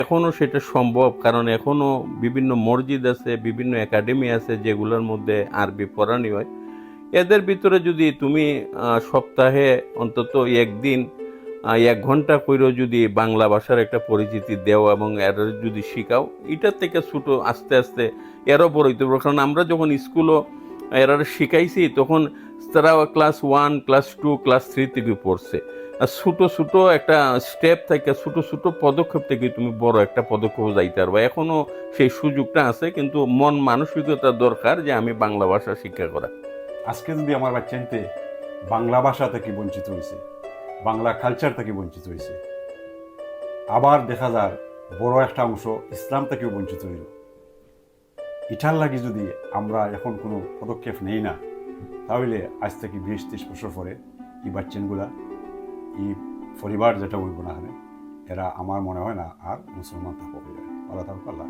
এখনও সেটা সম্ভব, কারণ এখনও বিভিন্ন মসজিদ আছে, বিভিন্ন একাডেমি আছে যেগুলোর মধ্যে আরবি পড়ানি হয়। এদের ভিতরে যদি তুমি সপ্তাহে অন্তত একদিন 1 ঘন্টা কইরেও যদি বাংলা ভাষার একটা পরিচিতি দেও এবং এর যদি শিখাও, এটার থেকে ছোটো আস্তে আস্তে এরও বড় হইতে পারবে। কারণ আমরা যখন স্কুলও এরা শিখাইছি তখন তারা ক্লাস 1, ক্লাস 2, ক্লাস 3 থেকে পড়ছে। আর ছোটো ছোটো একটা স্টেপ থেকে, ছোটো ছোটো পদক্ষেপ থেকে তুমি বড় একটা পদক্ষেপ যাইতে পারবে। এখনও সেই সুযোগটা আছে, কিন্তু মন মানসিকতা দরকার যে আমি বাংলা ভাষা শিক্ষা করা। আজকে যদি আমার বাচ্চাইতে বাংলা ভাষা থেকে বঞ্চিত হয়েছে, বাংলা কালচার থেকে বঞ্চিত হয়েছে, আবার দেখা যায় বড় একটা অংশ ইসলাম থেকেও বঞ্চিত হইল, এটার লাগে যদি আমরা এখন কোনো পদক্ষেপ নেই না, তাহলে আজ থেকে 20-30 বছর পরে এই বাচ্চাগুলা, এই পরিবার যেটা হইব না, এরা আমার মনে হয় না আর মুসলমান থাকবে। আল্লাহ তাআলা।